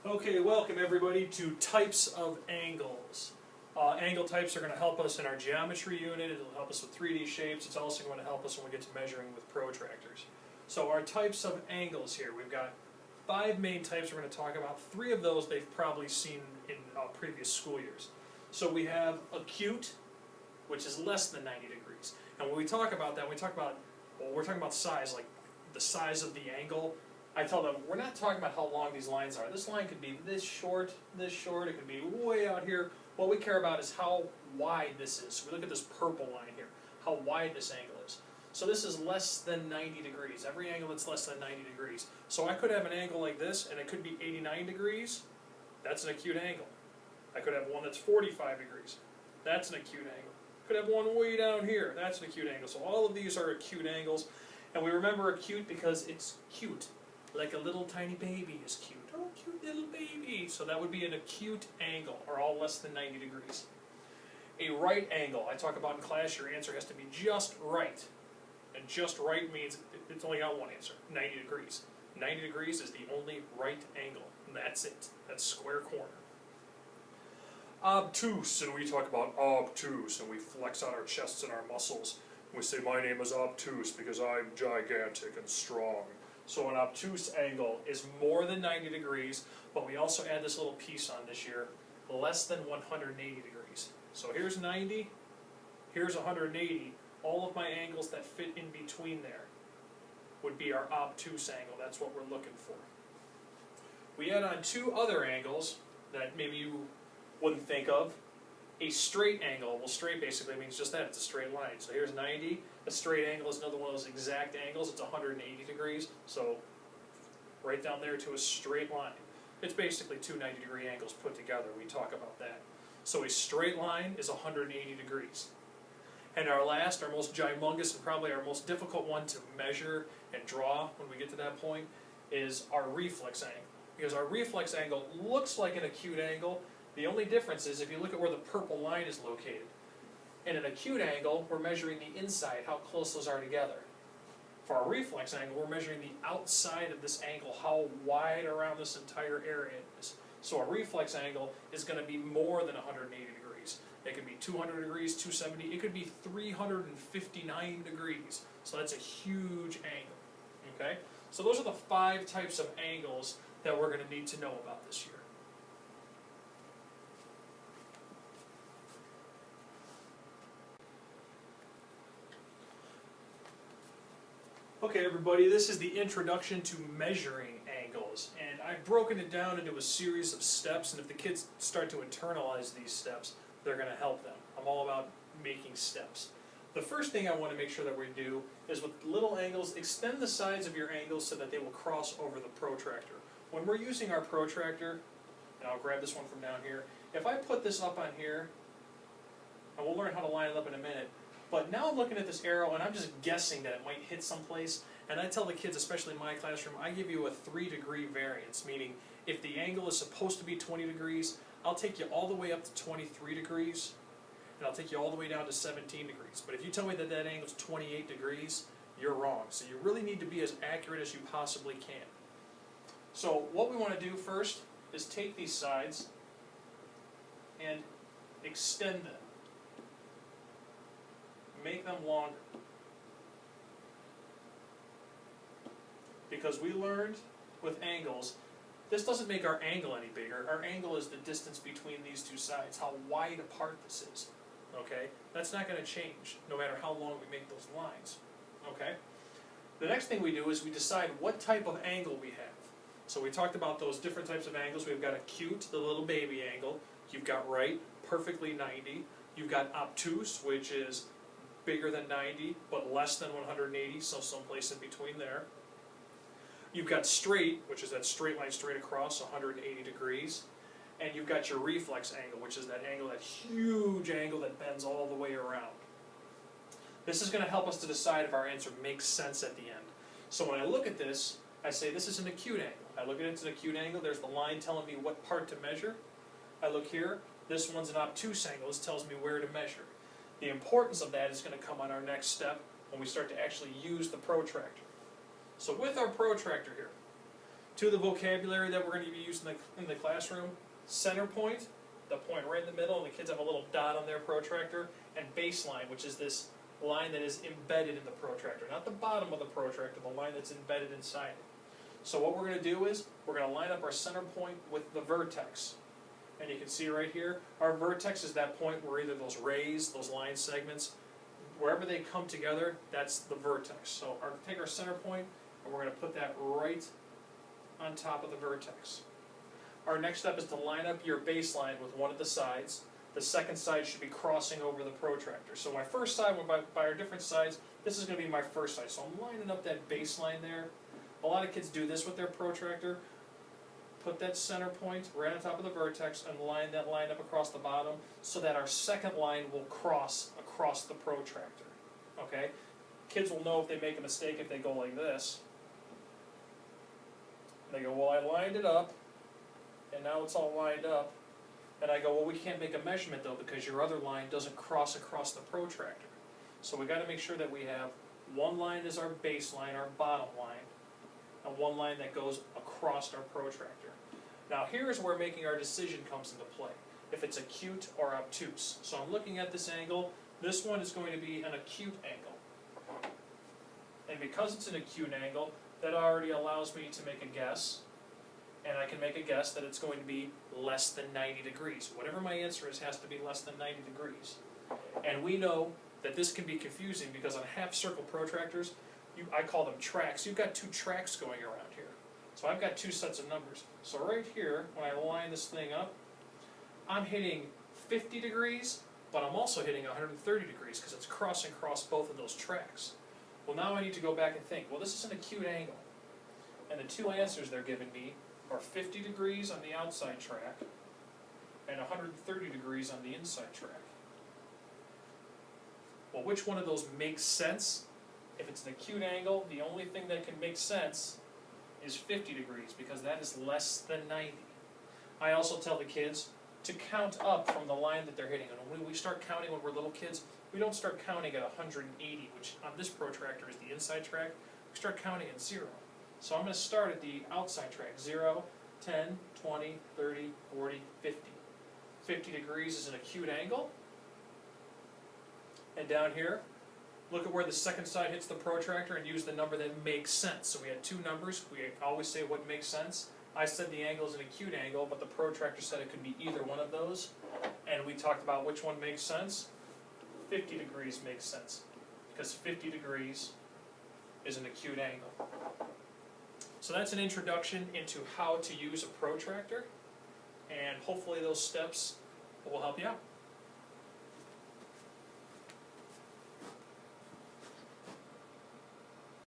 Okay, welcome everybody to types of angles. Angle types are going to help us in our geometry unit, it'll help us with 3D shapes, it's also going to help us when we get to measuring with protractors. So our types of angles here, we've got 5 main types we're going to talk about. 3 of those they've probably seen in previous school years. So we have acute, which is less than 90 degrees. And when we talk about that, we're talking about size, like the size of the angle. I tell them, we're not talking about how long these lines are. This line could be this short, it could be way out here. What we care about is how wide this is. So we look at this purple line here, how wide this angle is. So this is less than 90 degrees, every angle that's less than 90 degrees. So I could have an angle like this, and it could be 89 degrees, that's an acute angle. I could have one that's 45 degrees, that's an acute angle. I could have one way down here, that's an acute angle. So all of these are acute angles, and we remember acute because it's cute. Like a little tiny baby is cute. Oh, cute little baby. So that would be an acute angle, or all less than 90 degrees. A right angle, I talk about in class, your answer has to be just right. And just right means it's only got one answer, 90 degrees. 90 degrees is the only right angle, and that's it. That's square corner. Obtuse, and we talk about obtuse, and we flex out our chests and our muscles. We say, my name is obtuse because I'm gigantic and strong. So an obtuse angle is more than 90 degrees, but we also add this little piece on this year, less than 180 degrees. So here's 90, here's 180. All of my angles that fit in between there would be our obtuse angle. That's what we're looking for. We add on 2 other angles that maybe you wouldn't think of. A straight angle, well, straight basically means just that, it's a straight line. So here's 90, a straight angle is another one of those exact angles, it's 180 degrees, so right down there to a straight line. It's basically 2 90-degree angles put together, we talk about that. So a straight line is 180 degrees. And our last, our most gymongous, and probably our most difficult one to measure and draw when we get to that point, is our reflex angle. Because our reflex angle looks like an acute angle. The only difference is if you look at where the purple line is located. In an acute angle, we're measuring the inside, how close those are together. For our reflex angle, we're measuring the outside of this angle, how wide around this entire area it is. So a reflex angle is going to be more than 180 degrees. It could be 200 degrees, 270, it could be 359 degrees. So that's a huge angle. Okay? So those are the 5 types of angles that we're going to need to know about this year. Okay everybody, this is the introduction to measuring angles, and I've broken it down into a series of steps, and if the kids start to internalize these steps, they're going to help them. I'm all about making steps. The first thing I want to make sure that we do is with little angles, extend the sides of your angles so that they will cross over the protractor. When we're using our protractor, and I'll grab this one from down here, if I put this up on here, and we'll learn how to line it up in a minute, but now I'm looking at this arrow and I'm just guessing that it might hit someplace, and I tell the kids, especially in my classroom, I give you a 3-degree variance, meaning if the angle is supposed to be 20 degrees, I'll take you all the way up to 23 degrees, and I'll take you all the way down to 17 degrees. But if you tell me that that angle is 28 degrees, you're wrong. So you really need to be as accurate as you possibly can. So what we want to do first is take these sides and extend them. Make them longer. Because we learned with angles, this doesn't make our angle any bigger. Our angle is the distance between these 2 sides, how wide apart this is. Okay? That's not going to change, no matter how long we make those lines. Okay? The next thing we do is we decide what type of angle we have. So we talked about those different types of angles. We've got acute, the little baby angle. You've got right, perfectly 90. You've got obtuse, which is bigger than 90, but less than 180, so someplace in between there. You've got straight, which is that straight line straight across, 180 degrees. And you've got your reflex angle, which is that angle, that huge angle that bends all the way around. This is going to help us to decide if our answer makes sense at the end. So when I look at this, I say this is an acute angle. I look at it, it's an acute angle, there's the line telling me what part to measure. I look here, this one's an obtuse angle, this tells me where to measure. The importance of that is going to come on our next step when we start to actually use the protractor. So with our protractor here, To the vocabulary that we're going to be using in the classroom: center point, the point right in the middle, and the kids have a little dot on their protractor, and baseline, which is this line that is embedded in the protractor, not the bottom of the protractor, the line that's embedded inside it. So what we're going to do is, we're going to line up our center point with the vertex. And you can see right here, our vertex is that point where either those rays, those line segments, wherever they come together, that's the vertex. So take our center point, and we're going to put that right on top of the vertex. Our next step is to line up your baseline with one of the sides. The second side should be crossing over the protractor. So my first side, by our different sides, this is going to be my first side. So I'm lining up that baseline there. A lot of kids do this with their protractor. Put that center point right on top of the vertex and line that line up across the bottom so that our second line will cross across the protractor. Okay? Kids will know if they make a mistake if they go like this. They go, well, I lined it up, and now it's all lined up. And I go, well, we can't make a measurement though because your other line doesn't cross across the protractor. So we got to make sure that we have one line as our baseline, our bottom line, and one line that goes across our protractor. Now here's where making our decision comes into play, if it's acute or obtuse. So I'm looking at this angle. This one is going to be an acute angle. And because it's an acute angle, that already allows me to make a guess. And I can make a guess that it's going to be less than 90 degrees. Whatever my answer is has to be less than 90 degrees. And we know that this can be confusing because on half-circle protractors, I call them tracks. You've got two tracks going around here. So I've got two sets of numbers. So right here, when I line this thing up, I'm hitting 50 degrees, but I'm also hitting 130 degrees because it's crossing across both of those tracks. Well, now I need to go back and think, well, this is an acute angle. And the two answers they're giving me are 50 degrees on the outside track and 130 degrees on the inside track. Well, which one of those makes sense? If it's an acute angle, the only thing that can make sense is 50 degrees because that is less than 90. I also tell the kids to count up from the line that they're hitting. And when we start counting when we're little kids, we don't start counting at 180, which on this protractor is the inside track. We start counting at 0. So I'm going to start at the outside track, 0, 10, 20, 30, 40, 50. 50 degrees is an acute angle. And down here, look at where the second side hits the protractor and use the number that makes sense. So we had two numbers. We always say what makes sense. I said the angle is an acute angle, but the protractor said it could be either one of those. And we talked about which one makes sense. 50 degrees makes sense because 50 degrees is an acute angle. So that's an introduction into how to use a protractor, and hopefully those steps will help you out.